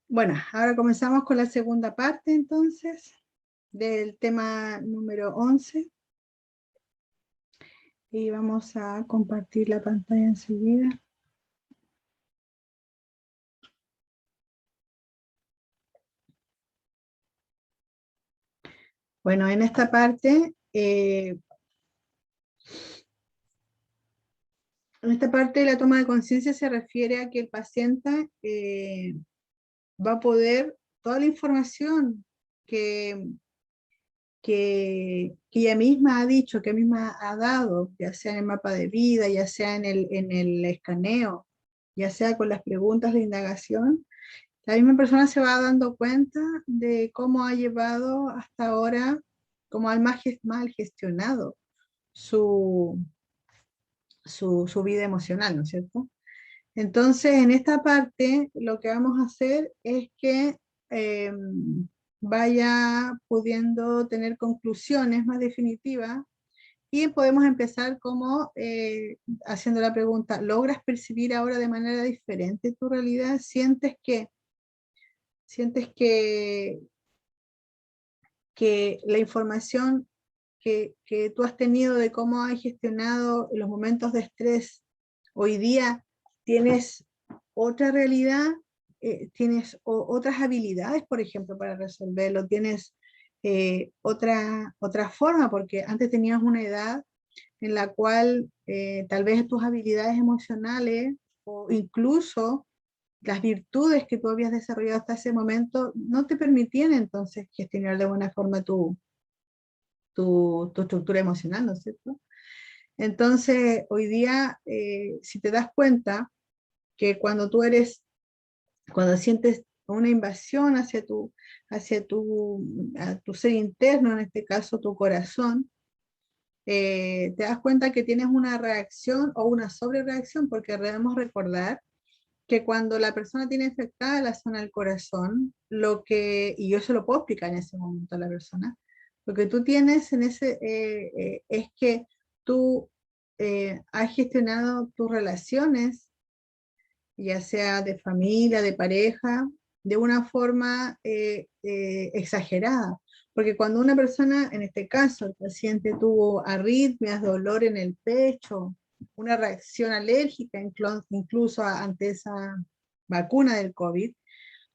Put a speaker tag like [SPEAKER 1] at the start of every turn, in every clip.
[SPEAKER 1] Bueno, ahora comenzamos con la segunda parte entonces del tema número 11 y vamos a compartir la pantalla enseguida. Bueno, en esta parte, la toma de conciencia se refiere a que el paciente va a poder, toda la información que, que ella misma ha dicho, que ella misma ha dado, ya sea en el mapa de vida, ya sea en el escaneo, ya sea con las preguntas de indagación, la misma persona se va dando cuenta de cómo ha llevado hasta ahora, cómo ha mal gestionado su, su vida emocional, ¿no es cierto? Entonces, en esta parte, lo que vamos a hacer es que eh, vaya pudiendo tener conclusiones más definitivas y podemos empezar como haciendo la pregunta, ¿logras percibir ahora de manera diferente tu realidad? Sientes que la información que tú has tenido de cómo has gestionado los momentos de estrés hoy día, tienes otra realidad, tienes otras habilidades, por ejemplo, para resolverlo, tienes otra forma, porque antes tenías una edad en la cual tal vez tus habilidades emocionales o incluso las virtudes que tú habías desarrollado hasta ese momento no te permitían entonces gestionar de buena forma tu estructura emocional, ¿no es cierto? Entonces, hoy día, si te das cuenta que cuando sientes una invasión a tu ser interno, en este caso tu corazón, te das cuenta que tienes una reacción o una sobrereacción, porque debemos recordar que cuando la persona tiene afectada la zona del corazón, y yo se lo puedo explicar en ese momento a la persona, lo que tú tienes es que tú has gestionado tus relaciones, ya sea de familia, de pareja, de una forma exagerada. Porque cuando una persona, en este caso, el paciente tuvo arritmias, dolor en el pecho, una reacción alérgica, incluso ante esa vacuna del COVID,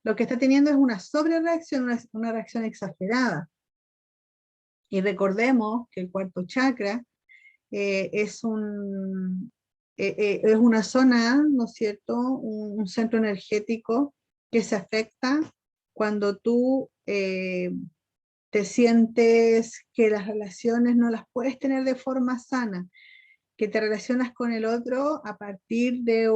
[SPEAKER 1] lo que está teniendo es una sobrereacción, una reacción exagerada. Y recordemos que el cuarto chakra es es una zona, ¿no es cierto? Un centro energético que se afecta cuando tú te sientes que las relaciones no las puedes tener de forma sana, que te relacionas con el otro a partir de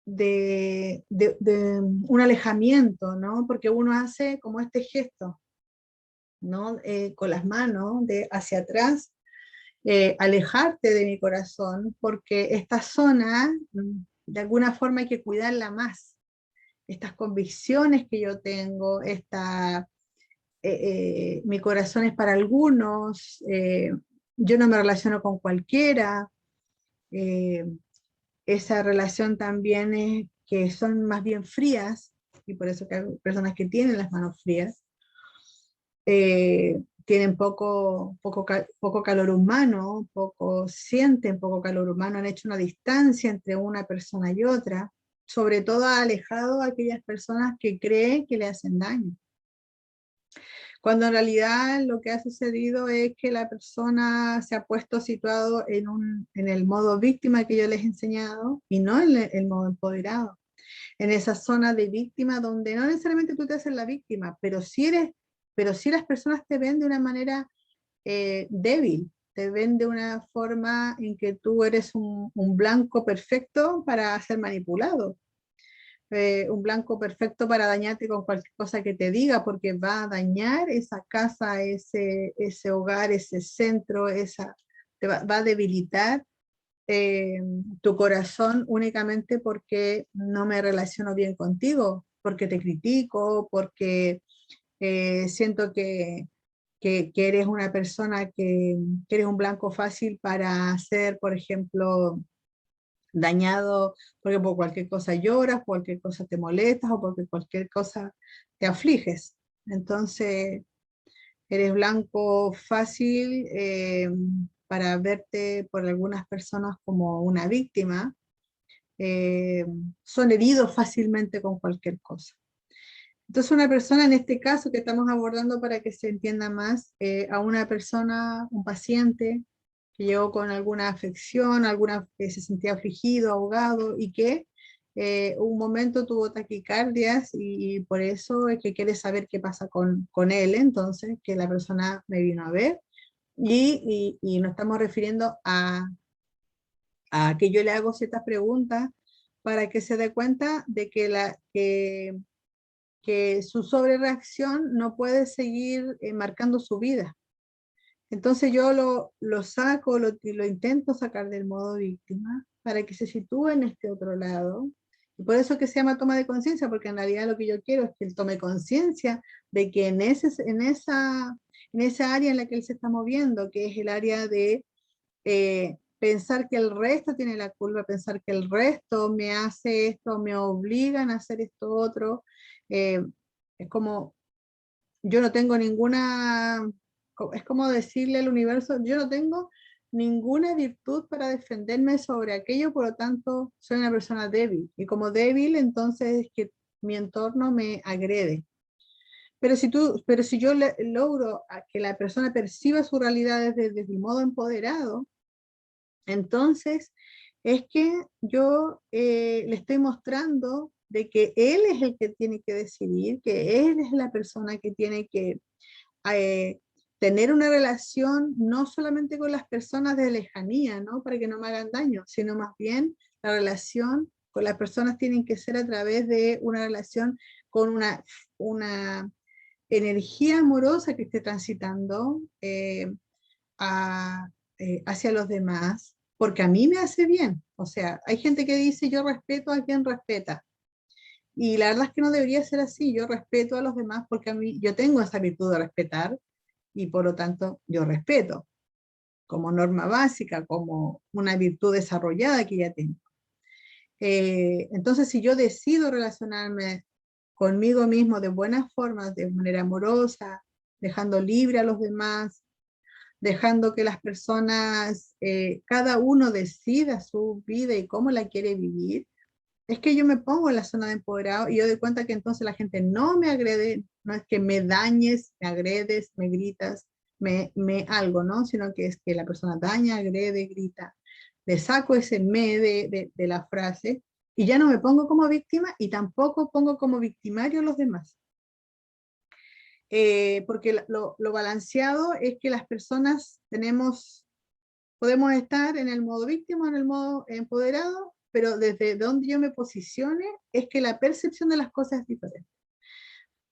[SPEAKER 1] de un alejamiento, ¿no? Porque uno hace como este gesto, ¿no? Con las manos hacia atrás, alejarte de mi corazón, porque esta zona, de alguna forma hay que cuidarla más. Estas convicciones que yo tengo, mi corazón es para algunos, yo no me relaciono con cualquiera, eh, esa relación también es que son más bien frías, y por eso que hay personas que tienen las manos frías, tienen poco calor humano, sienten poco calor humano, han hecho una distancia entre una persona y otra, sobre todo ha alejado a aquellas personas que creen que le hacen daño. Cuando en realidad lo que ha sucedido es que la persona se ha puesto situado en el modo víctima que yo les he enseñado y no en el modo empoderado. En esa zona de víctima donde no necesariamente tú te haces la víctima, pero sí las personas te ven de una manera débil, te ven de una forma en que tú eres un blanco perfecto para ser manipulado, un blanco perfecto para dañarte con cualquier cosa que te diga, porque va a dañar esa casa, ese hogar, ese centro, va a debilitar eh, tu corazón únicamente porque no me relaciono bien contigo, porque te critico, porque siento que eres una persona que eres un blanco fácil para hacer, por ejemplo, dañado porque por cualquier cosa lloras, por cualquier cosa te molestas o porque cualquier cosa te afliges. Entonces, eres blanco fácil para verte por algunas personas como una víctima. eh, Son heridos fácilmente con cualquier cosa. Entonces una persona, en este caso que estamos abordando para que se entienda más, a una persona, un paciente que llegó con alguna afección, alguna que se sentía afligido, ahogado y que un momento tuvo taquicardias y por eso es que quiere saber qué pasa con él, entonces que la persona me vino a ver y nos estamos refiriendo a que yo le hago ciertas preguntas para que se dé cuenta de que su sobrereacción no puede seguir marcando su vida. Entonces yo lo saco, lo intento sacar del modo víctima para que se sitúe en este otro lado. Y por eso que se llama toma de conciencia, porque en realidad lo que yo quiero es que él tome conciencia de que en esa área en la que él se está moviendo, que es el área de pensar que el resto tiene la culpa, pensar que el resto me hace esto, me obligan a hacer esto otro, eh, es como, yo no tengo ninguna, es como decirle al universo, yo no tengo ninguna virtud para defenderme sobre aquello, por lo tanto soy una persona débil, y como débil entonces es que mi entorno me agrede. Pero si yo logro a que la persona perciba su realidad desde el modo empoderado, entonces es que yo le estoy mostrando de que él es el que tiene que decidir, que él es la persona que tiene que eh, tener una relación no solamente con las personas de lejanía, ¿no? Para que no me hagan daño, sino más bien la relación con las personas tienen que ser a través de una relación con una energía amorosa que esté transitando a, hacia los demás, porque a mí me hace bien. O sea, hay gente que dice yo respeto a quien respeta. Y la verdad es que no debería ser así. Yo respeto a los demás porque a mí, yo tengo esa virtud de respetar y por lo tanto yo respeto como norma básica, como una virtud desarrollada que ya tengo. Entonces, si yo decido relacionarme conmigo mismo de buenas formas, de manera amorosa, dejando libre a los demás, dejando que las personas, cada uno decida su vida y cómo la quiere vivir, es que yo me pongo en la zona de empoderado y yo doy cuenta que entonces la gente no me agrede, no es que me dañes, me agredes, me gritas, me algo, ¿no? Sino que es que la persona daña, agrede, grita. Le saco ese me de la frase y ya no me pongo como víctima y tampoco pongo como victimario a los demás. Porque lo balanceado es que las personas podemos estar en el modo víctima, en el modo empoderado, pero desde donde yo me posicione es que la percepción de las cosas es diferente.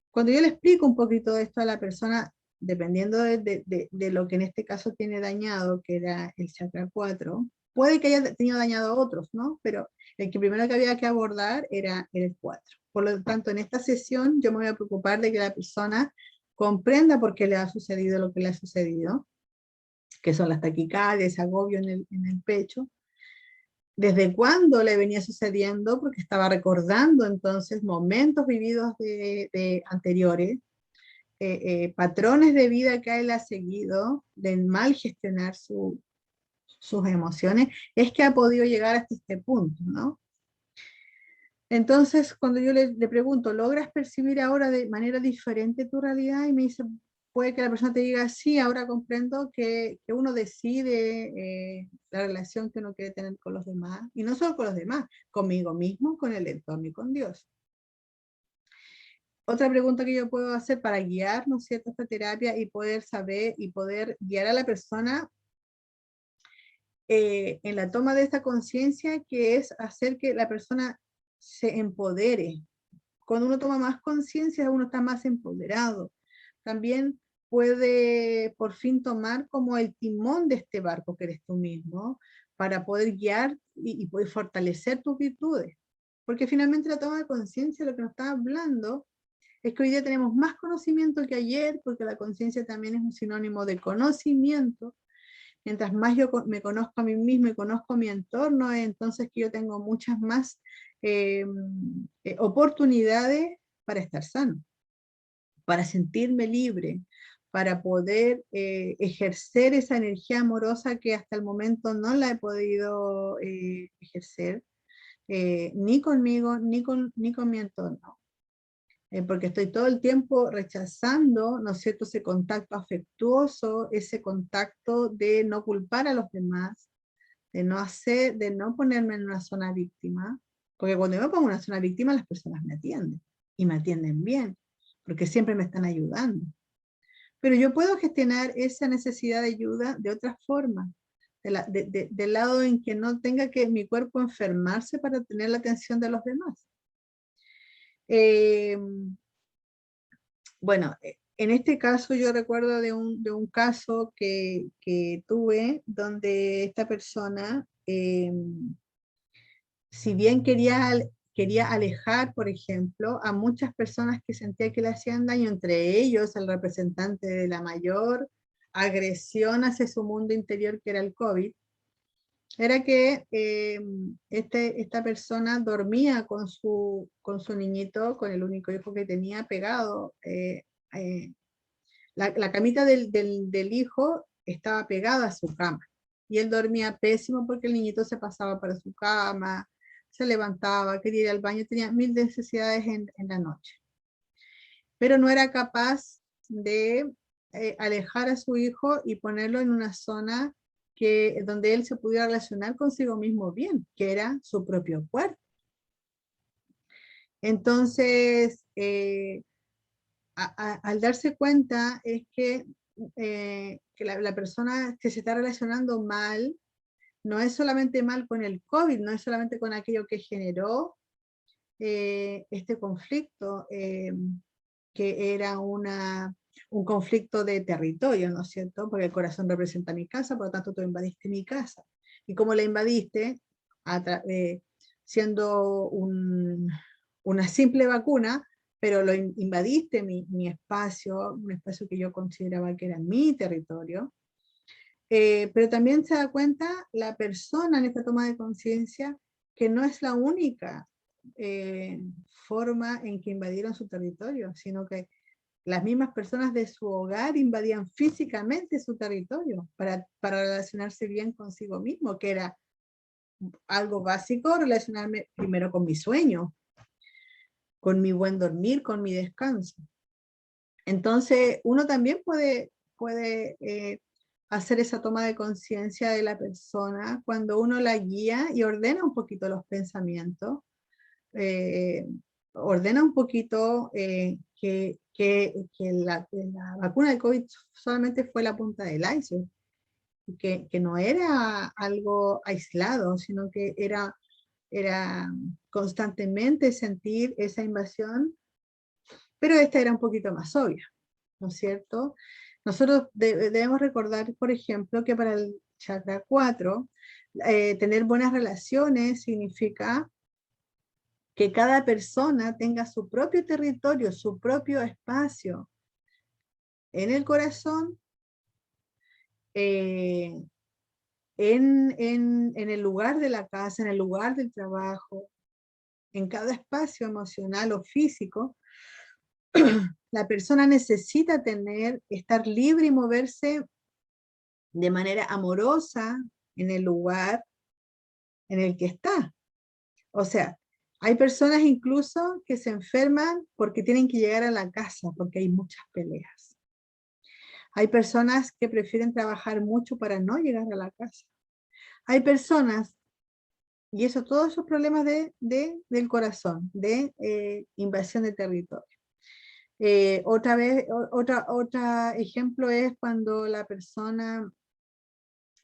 [SPEAKER 1] Cuando yo le explico un poquito de esto a la persona, dependiendo de lo que en este caso tiene dañado, que era el chakra 4, puede que haya tenido dañado a otros, ¿no? Pero el que primero que había que abordar era el 4. Por lo tanto, en esta sesión yo me voy a preocupar de que la persona comprenda por qué le ha sucedido lo que le ha sucedido, que son las taquicardias, agobio en el pecho, desde cuándo le venía sucediendo, porque estaba recordando entonces momentos vividos de anteriores, patrones de vida que él ha seguido, del mal gestionar sus emociones, es que ha podido llegar hasta este punto, ¿no? Entonces, cuando yo le pregunto, ¿logras percibir ahora de manera diferente tu realidad? Y me dice, puede que la persona te diga, sí, ahora comprendo que uno decide la relación que uno quiere tener con los demás, y no solo con los demás, conmigo mismo, con el entorno y con Dios. Otra pregunta que yo puedo hacer para guiar, ¿no es cierto?, esta terapia y poder saber y poder guiar a la persona en la toma de esta conciencia, que es hacer que la persona se empodere. Cuando uno toma más conciencia, uno está más empoderado. También puede por fin tomar como el timón de este barco que eres tú mismo, para poder guiar y poder fortalecer tus virtudes. Porque finalmente la toma de conciencia, lo que nos está hablando, es que hoy día tenemos más conocimiento que ayer, porque la conciencia también es un sinónimo de conocimiento, Mientras más yo me conozco a mí mismo y conozco mi entorno, entonces que yo tengo muchas más oportunidades para estar sano, para sentirme libre, para poder ejercer esa energía amorosa que hasta el momento no la he podido ejercer, ni conmigo, ni con mi entorno. Porque estoy todo el tiempo rechazando, ¿no es cierto?, ese contacto afectuoso, ese contacto de no culpar a los demás, de no ponerme en una zona víctima, porque cuando yo me pongo en una zona víctima las personas me atienden, y me atienden bien, porque siempre me están ayudando. Pero yo puedo gestionar esa necesidad de ayuda de otra forma, del lado en que no tenga que mi cuerpo enfermarse para tener la atención de los demás. Bueno, en este caso yo recuerdo de un caso que tuve donde esta persona, si bien quería alejar, por ejemplo, a muchas personas que sentía que le hacían daño, entre ellos el representante de la mayor agresión hacia su mundo interior, que era el COVID, era que esta persona dormía con su niñito, con el único hijo que tenía pegado. La camita del hijo estaba pegada a su cama y él dormía pésimo porque el niñito se pasaba para su cama, se levantaba, quería ir al baño, tenía mil necesidades en la noche. Pero no era capaz de alejar a su hijo y ponerlo en una zona donde él se pudiera relacionar consigo mismo bien, que era su propio cuerpo. Entonces, al darse cuenta es que la persona que se está relacionando mal, no es solamente mal con el COVID, no es solamente con aquello que generó este conflicto, que era un conflicto de territorio, ¿no es cierto? Porque el corazón representa mi casa, por lo tanto tú invadiste mi casa. Y como la invadiste, siendo una simple vacuna, pero lo invadiste mi espacio, un espacio que yo consideraba que era mi territorio. Pero también se da cuenta la persona en esta toma de conciencia que no es la única forma en que invadieron su territorio, sino que las mismas personas de su hogar invadían físicamente su territorio para relacionarse bien consigo mismo, que era algo básico, relacionarme primero con mi sueño, con mi buen dormir, con mi descanso. Entonces, uno también puede hacer esa toma de conciencia de la persona cuando uno la guía y ordena un poquito los pensamientos, ordena un poquito que la vacuna de COVID solamente fue la punta del iceberg, que no era algo aislado, sino que era constantemente sentir esa invasión, pero esta era un poquito más obvia, ¿no es cierto? Nosotros debemos recordar, por ejemplo, que para el chakra 4, tener buenas relaciones significa que cada persona tenga su propio territorio, su propio espacio en el corazón, en el lugar de la casa, en el lugar del trabajo, en cada espacio emocional o físico. La persona necesita estar libre y moverse de manera amorosa en el lugar en el que está. O sea, hay personas incluso que se enferman porque tienen que llegar a la casa, porque hay muchas peleas. Hay personas que prefieren trabajar mucho para no llegar a la casa. Hay personas, y eso, todos esos problemas del corazón, de invasión de territorio. Otra ejemplo es cuando la persona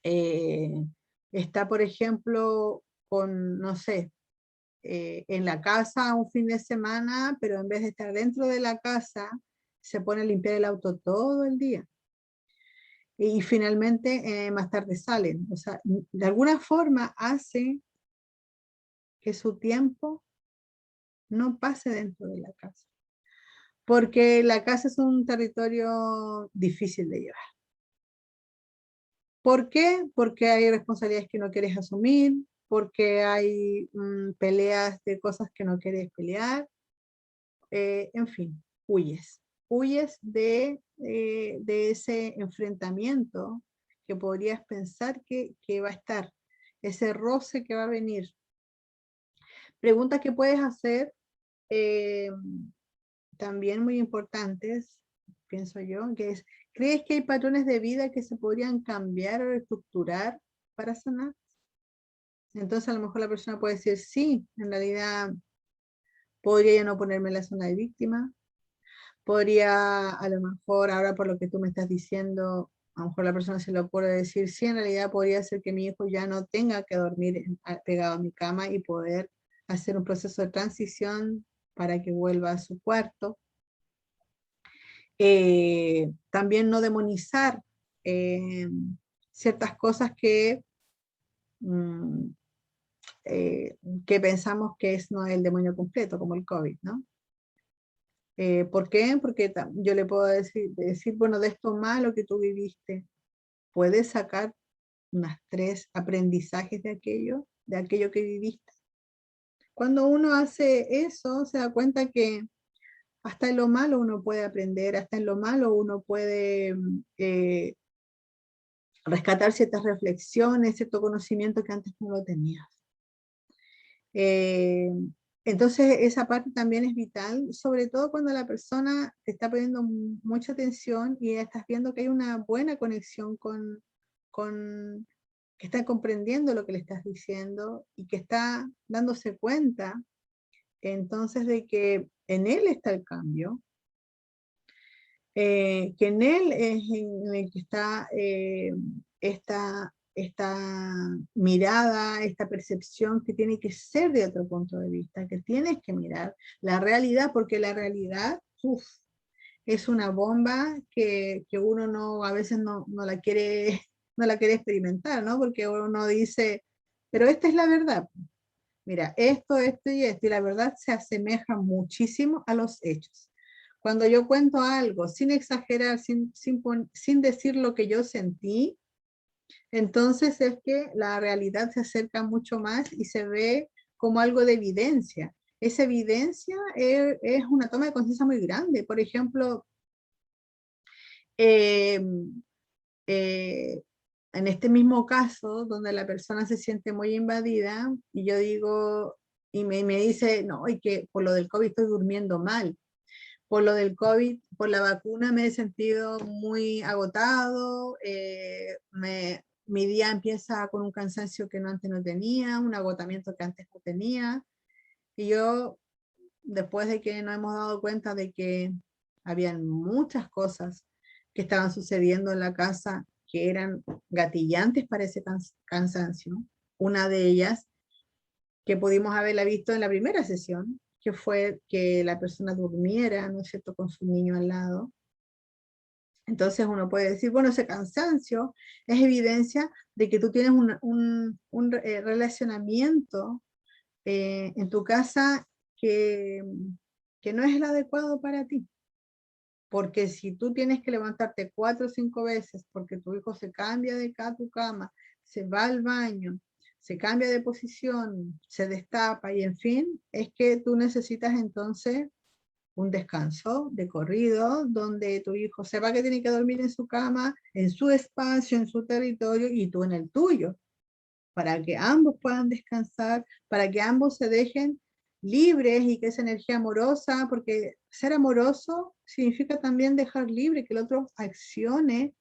[SPEAKER 1] está, por ejemplo, no sé, en la casa un fin de semana, pero en vez de estar dentro de la casa, se pone a limpiar el auto todo el día. Y finalmente más tarde salen. O sea, de alguna forma hace que su tiempo no pase dentro de la casa. Porque la casa es un territorio difícil de llevar. ¿Por qué? Porque hay responsabilidades que no quieres asumir, porque hay peleas de cosas que no quieres pelear, en fin, huyes. Huyes de ese enfrentamiento que podrías pensar que va a estar, ese roce que va a venir. Preguntas que puedes hacer eh, también muy importantes, pienso yo, que es, ¿crees que hay patrones de vida que se podrían cambiar o reestructurar para sanar? Entonces a lo mejor la persona puede decir, sí, en realidad podría ya no ponerme en la zona de víctima, podría a lo mejor ahora por lo que tú me estás diciendo, a lo mejor la persona se lo puede decir, sí, en realidad podría ser que mi hijo ya no tenga que dormir pegado a mi cama y poder hacer un proceso de transición para que vuelva a su cuarto. También no demonizar eh, ciertas cosas mm, que pensamos que es no el demonio completo, como el COVID, ¿no? ¿Por qué? Porque yo le puedo decir, bueno, de esto malo que tú viviste, puedes sacar unas 3 aprendizajes de aquello que viviste. Cuando uno hace eso, se da cuenta que hasta en lo malo uno puede aprender, hasta en lo malo uno puede rescatar ciertas reflexiones, cierto conocimiento que antes no lo tenías. Eh, entonces, esa parte también es vital, sobre todo cuando la persona te está poniendo mucha atención y estás viendo que hay una buena conexión con que está comprendiendo lo que le estás diciendo y que está dándose cuenta, entonces, de que en él está el cambio, que en él es en el que está esta mirada, esta percepción que tiene que ser de otro punto de vista, que tienes que mirar la realidad, porque la realidad es una bomba que uno no, a veces no la quiere, no la quiere experimentar, ¿no? Porque uno dice, pero esta es la verdad. Mira, esto y esto, y la verdad se asemeja muchísimo a los hechos. Cuando yo cuento algo sin exagerar, sin decir lo que yo sentí, entonces es que la realidad se acerca mucho más y se ve como algo de evidencia. Esa evidencia es una toma de conciencia muy grande. Por ejemplo, eh, eh, en este mismo caso, donde la persona se siente muy invadida, y yo digo, y me dice, no, y que por lo del COVID estoy durmiendo mal. Por lo del COVID, por la vacuna me he sentido muy agotado, mi día empieza con un cansancio que antes no tenía, un agotamiento que antes no tenía, y yo, después de que nos hemos dado cuenta de que habían muchas cosas que estaban sucediendo en la casa que eran gatillantes para ese cansancio, una de ellas que pudimos haberla visto en la primera sesión, que fue que la persona durmiera, ¿no es cierto?, con su niño al lado. Entonces uno puede decir, bueno, ese cansancio es evidencia de que tú tienes un relacionamiento en tu casa que, que no es el adecuado para ti. Porque si tú tienes que levantarte 4 o 5 veces porque tu hijo se cambia de tu cama, se va al baño, se cambia de posición, se destapa y en fin, es que tú necesitas entonces un descanso de corrido donde tu hijo sepa que tiene que dormir en su cama, en su espacio, en su territorio y tú en el tuyo, para que ambos puedan descansar, para que ambos se dejen libres y que esa energía amorosa, porque ser amoroso significa también dejar libre, que el otro accione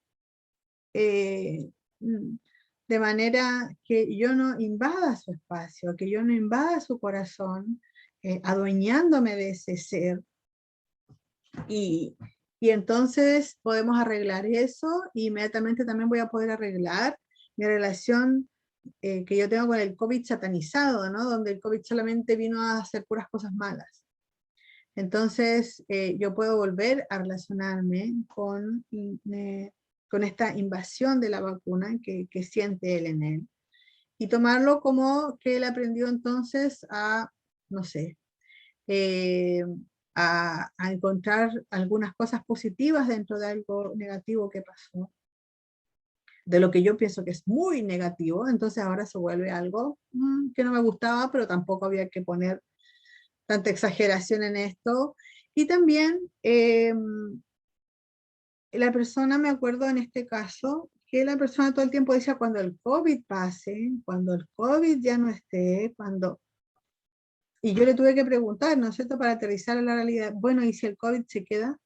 [SPEAKER 1] eh, de manera que yo no invada su espacio, que yo no invada su corazón, adueñándome de ese ser. Y, y entonces podemos arreglar eso y inmediatamente también voy a poder arreglar mi relación que yo tengo con el COVID satanizado, ¿no? Donde el COVID solamente vino a hacer puras cosas malas. Entonces, yo puedo volver a relacionarme con esta invasión de la vacuna que siente él en él y tomarlo como que él aprendió entonces a, no sé, eh, a encontrar algunas cosas positivas dentro de algo negativo que pasó. de lo que yo pienso que es muy negativo, entonces ahora se vuelve algo que no me gustaba, pero tampoco había que poner tanta exageración en esto. Y también la persona, me acuerdo en este caso, que la persona todo el tiempo decía, cuando el COVID pase, cuando el COVID ya no esté, cuando... Y yo le tuve que preguntar, ¿no es cierto?, para aterrizar a la realidad, bueno, ¿y si el COVID se queda?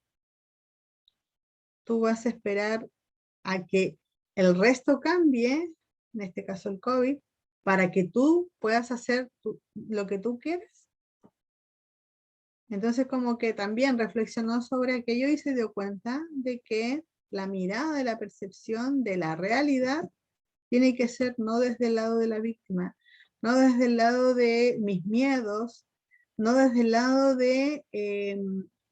[SPEAKER 1] ¿Tú vas a esperar a que el resto cambie, en este caso el COVID, para que tú puedas hacer lo que tú quieres? Entonces como que también reflexionó sobre aquello y se dio cuenta de que la mirada de la percepción de la realidad tiene que ser no desde el lado de la víctima, no desde el lado de mis miedos, no desde el lado de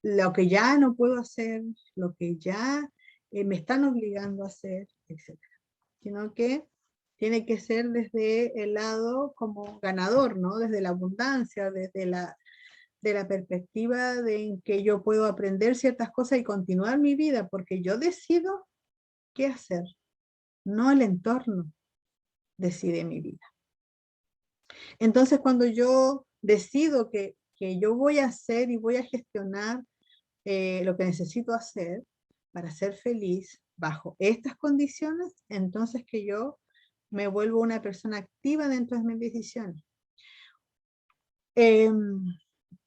[SPEAKER 1] lo que ya no puedo hacer, lo que ya me están obligando a hacer, etcétera, sino que tiene que ser desde el lado como ganador, ¿no? Desde la abundancia, desde de la perspectiva de en que yo puedo aprender ciertas cosas y continuar mi vida, porque yo decido qué hacer, no el entorno decide mi vida. Entonces, cuando yo decido que yo voy a hacer y voy a gestionar lo que necesito hacer para ser feliz bajo estas condiciones, entonces que yo me vuelvo una persona activa dentro de mis decisiones.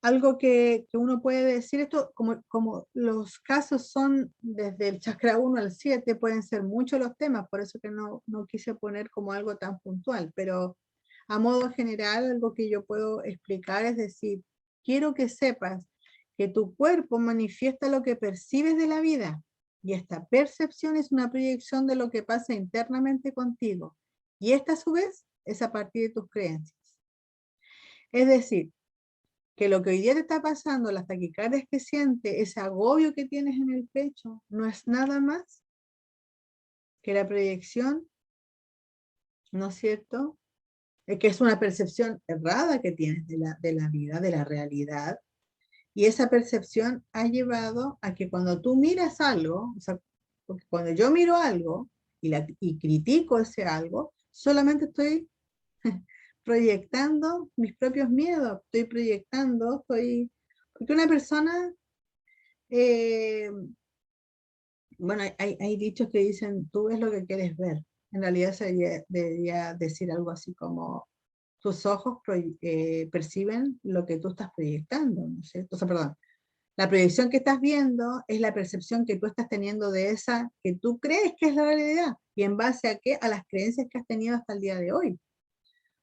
[SPEAKER 1] Algo que uno puede decir, esto como los casos son desde el chakra 1 al 7, pueden ser muchos los temas, por eso que no quise poner como algo tan puntual, pero a modo general, algo que yo puedo explicar es decir, quiero que sepas que tu cuerpo manifiesta lo que percibes de la vida, y esta percepción es una proyección de lo que pasa internamente contigo, y esta a su vez es a partir de tus creencias. Es decir, que lo que hoy día te está pasando, las taquicardias que sientes, ese agobio que tienes en el pecho, no es nada más que la proyección, ¿no es cierto? Que es una percepción errada que tienes de la vida, de la realidad, y esa percepción ha llevado a que cuando tú miras algo, o sea, porque cuando yo miro algo y critico ese algo, solamente estoy proyectando mis propios miedos, estoy proyectando, porque una persona, eh, bueno, hay dichos que dicen, tú ves lo que quieres ver. En realidad debería decir algo así como, tus ojos perciben lo que tú estás proyectando, ¿no es cierto? O sea, perdón, la proyección que estás viendo es la percepción que tú estás teniendo de esa que tú crees que es la realidad. ¿Y en base a qué? A las creencias que has tenido hasta el día de hoy.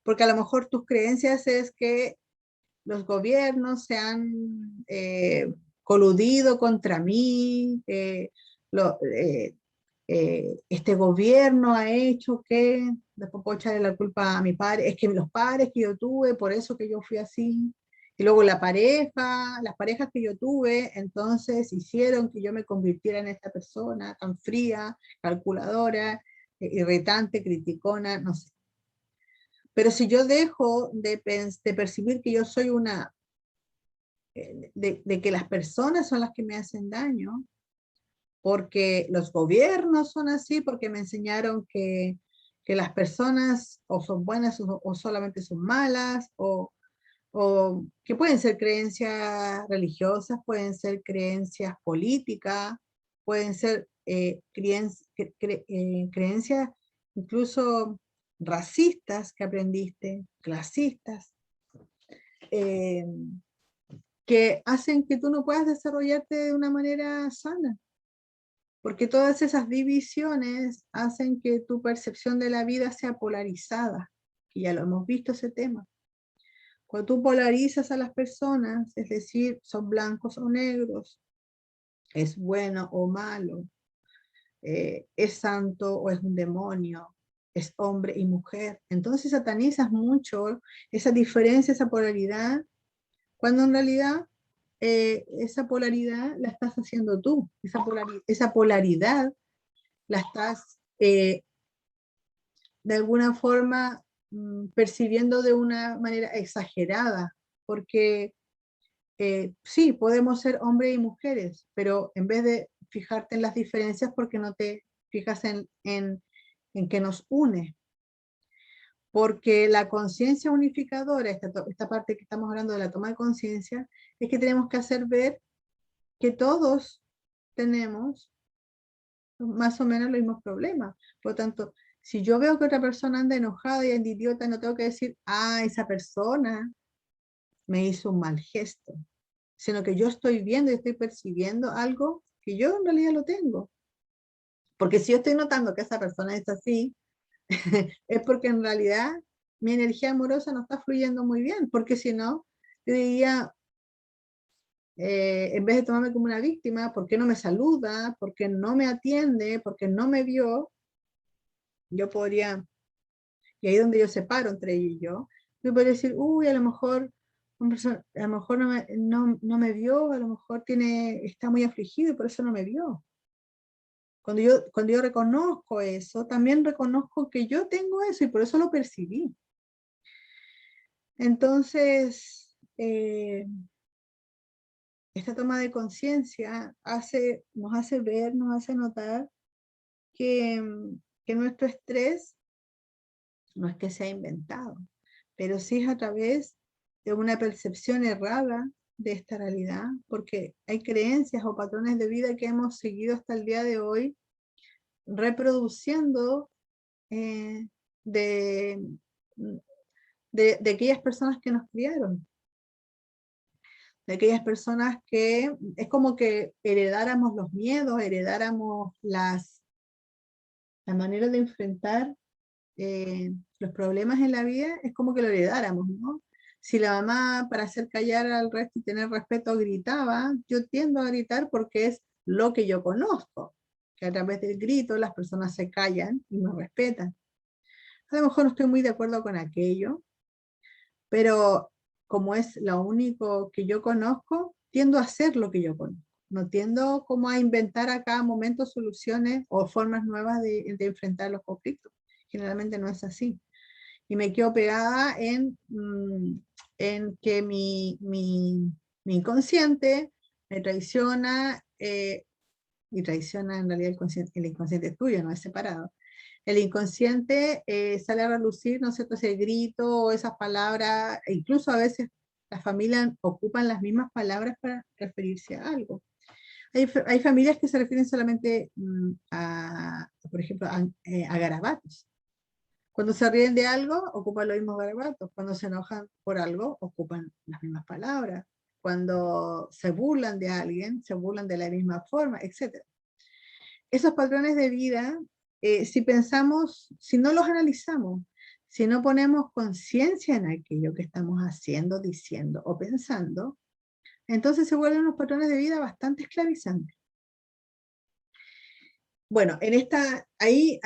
[SPEAKER 1] Porque a lo mejor tus creencias es que los gobiernos se han coludido contra mí, este gobierno ha hecho que, después puedo echarle la culpa a mi padre, es que los padres que yo tuve, por eso que yo fui así, y luego las parejas que yo tuve, entonces hicieron que yo me convirtiera en esta persona tan fría, calculadora, irritante, criticona, no sé. Pero si yo dejo de percibir que yo soy de que las personas son las que me hacen daño, porque los gobiernos son así, porque me enseñaron que las personas o son buenas o solamente son malas, o que pueden ser creencias religiosas, pueden ser creencias políticas, pueden ser creencias incluso racistas que aprendiste, clasistas, eh, que hacen que tú no puedas desarrollarte de una manera sana, porque todas esas divisiones hacen que tu percepción de la vida sea polarizada, y ya lo hemos visto ese tema. Cuando tú polarizas a las personas, es decir, son blancos o negros, es bueno o malo, es santo o es un demonio, es hombre y mujer, entonces satanizas mucho esa diferencia, esa polaridad, cuando en realidad esa polaridad la estás haciendo tú, esa polaridad la estás de alguna forma percibiendo de una manera exagerada, porque sí, podemos ser hombres y mujeres, pero en vez de fijarte en las diferencias, porque no te fijas en que nos une. Porque la conciencia unificadora, esta parte que estamos hablando de la toma de conciencia, es que tenemos que hacer ver que todos tenemos más o menos los mismos problemas. Por lo tanto, si yo veo que otra persona anda enojada y anda idiota, no tengo que decir, ah, esa persona me hizo un mal gesto, sino que yo estoy viendo y estoy percibiendo algo que yo en realidad lo tengo. Porque si yo estoy notando que esa persona es así, es porque en realidad mi energía amorosa no está fluyendo muy bien, porque si no, yo diría, en vez de tomarme como una víctima, ¿por qué no me saluda? ¿Por qué no me atiende? ¿Por qué no me vio? Yo podría, y ahí es donde yo separo entre ella y yo podría decir, uy, a lo mejor, a lo mejor no me vio, a lo mejor está muy afligido y por eso no me vio. Cuando yo reconozco eso, también reconozco que yo tengo eso y por eso lo percibí. Entonces, esta toma de conciencia nos hace ver, nos hace notar que, que nuestro estrés no es que sea inventado, pero sí es a través de una percepción errada de esta realidad, porque hay creencias o patrones de vida que hemos seguido hasta el día de hoy, reproduciendo de, de aquellas personas que nos criaron, de aquellas personas que es como que heredáramos los miedos, heredáramos la manera de enfrentar los problemas en la vida, es como que lo heredáramos, ¿no? Si la mamá, para hacer callar al resto y tener respeto, gritaba, yo tiendo a gritar porque es lo que yo conozco, que a través del grito las personas se callan y me respetan. A lo mejor no estoy muy de acuerdo con aquello, pero como es lo único que yo conozco, tiendo a hacer lo que yo conozco. No tiendo como a inventar a cada momento soluciones o formas nuevas de enfrentar los conflictos. Generalmente no es así. Y me quedo pegada en que mi inconsciente me traiciona, y traiciona en realidad el inconsciente tuyo, no es separado. El inconsciente sale a relucir, ¿no es cierto?, ese grito o esas palabras, e incluso a veces las familias ocupan las mismas palabras para referirse a algo. Hay familias que se refieren solamente por ejemplo, a garabatos. Cuando se ríen de algo, ocupan los mismos garabatos. Cuando se enojan por algo, ocupan las mismas palabras. Cuando se burlan de alguien, se burlan de la misma forma, etc. Esos patrones de vida, si pensamos, si no los analizamos, si no ponemos conciencia en aquello que estamos haciendo, diciendo o pensando, entonces se vuelven unos patrones de vida bastante esclavizantes. Bueno, ahí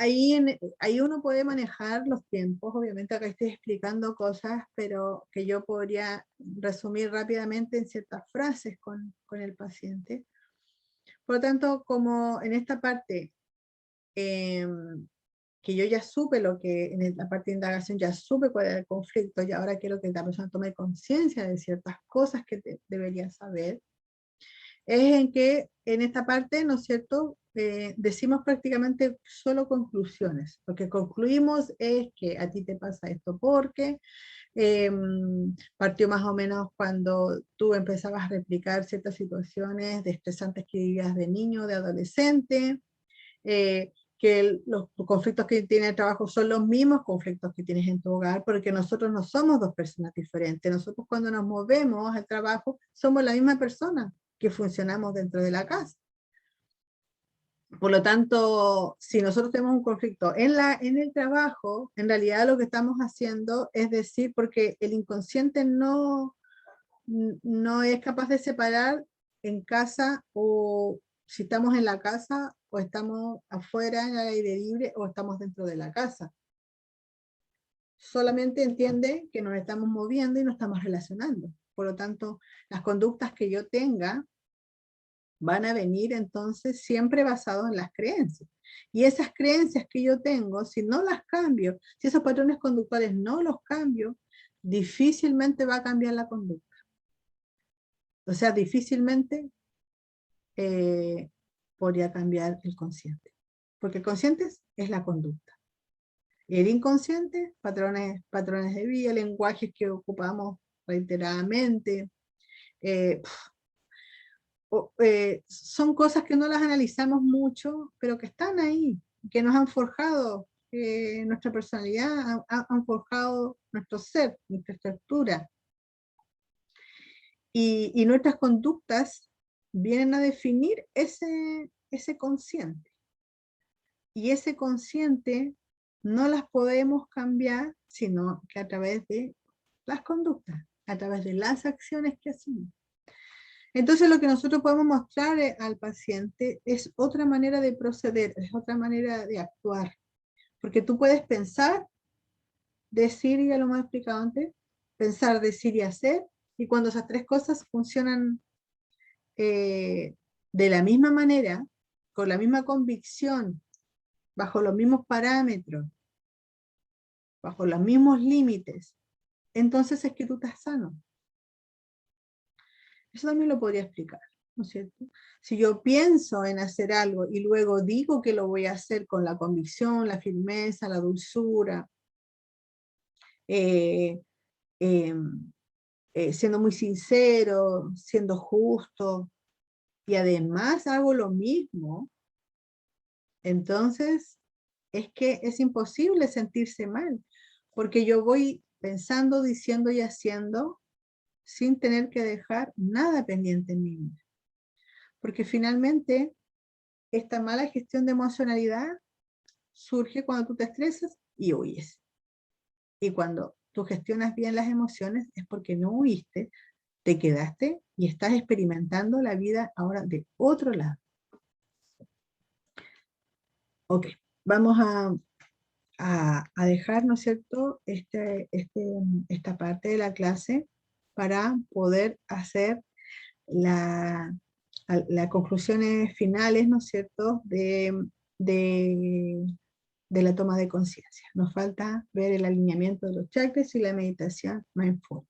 [SPEAKER 1] uno puede manejar los tiempos. Obviamente acá estoy explicando cosas, pero que yo podría resumir rápidamente en ciertas frases con el paciente. Por lo tanto, como en esta parte, que yo ya supe en la parte de indagación ya supe cuál era el conflicto y ahora quiero que la persona tome conciencia de ciertas cosas que debería saber, es en que en esta parte, ¿no es cierto?, decimos prácticamente solo conclusiones. Lo que concluimos es que a ti te pasa esto porque partió más o menos cuando tú empezabas a replicar ciertas situaciones de estresantes que vivías de niño, de adolescente, que los conflictos que tienes en el trabajo son los mismos conflictos que tienes en tu hogar, porque nosotros no somos dos personas diferentes. Nosotros cuando nos movemos al trabajo somos la misma persona que funcionamos dentro de la casa. Por lo tanto, si nosotros tenemos un conflicto en el trabajo, en realidad lo que estamos haciendo es decir, porque el inconsciente no es capaz de separar en casa o si estamos en la casa o estamos afuera en el aire libre o estamos dentro de la casa. Solamente entiende que nos estamos moviendo y nos estamos relacionando. Por lo tanto, las conductas que yo tenga van a venir entonces siempre basados en las creencias. Y esas creencias que yo tengo, si no las cambio, si esos patrones conductuales no los cambio, difícilmente va a cambiar la conducta. O sea, difícilmente podría cambiar el consciente. Porque el consciente es la conducta. El inconsciente, patrones de vida, lenguajes que ocupamos reiteradamente, eh, son cosas que no las analizamos mucho, pero que están ahí, que nos han forjado nuestra personalidad, han forjado nuestro ser, nuestra estructura. Y nuestras conductas vienen a definir ese consciente. Y ese consciente no las podemos cambiar, sino que a través de las conductas, a través de las acciones que hacemos. Entonces lo que nosotros podemos mostrar al paciente es otra manera de proceder, es otra manera de actuar. Porque tú puedes pensar, decir, ya lo hemos explicado antes, pensar, decir y hacer, y cuando esas tres cosas funcionan de la misma manera, con la misma convicción, bajo los mismos parámetros, bajo los mismos límites, entonces es que tú estás sano. Eso también lo podría explicar, ¿no es cierto? Si yo pienso en hacer algo y luego digo que lo voy a hacer con la convicción, la firmeza, la dulzura, eh, eh, siendo muy sincero, siendo justo, y además hago lo mismo, entonces es que es imposible sentirse mal, porque yo voy pensando, diciendo y haciendo sin tener que dejar nada pendiente en mi vida. Porque finalmente esta mala gestión de emocionalidad surge cuando tú te estresas y huyes. Y cuando tú gestionas bien las emociones es porque no huiste, te quedaste y estás experimentando la vida ahora de otro lado. Ok, vamos a dejar, ¿no es cierto?, esta parte de la clase para poder hacer las conclusiones finales, ¿no es cierto?, de, de la toma de conciencia. Nos falta ver el alineamiento de los chakras y la meditación mindfulness.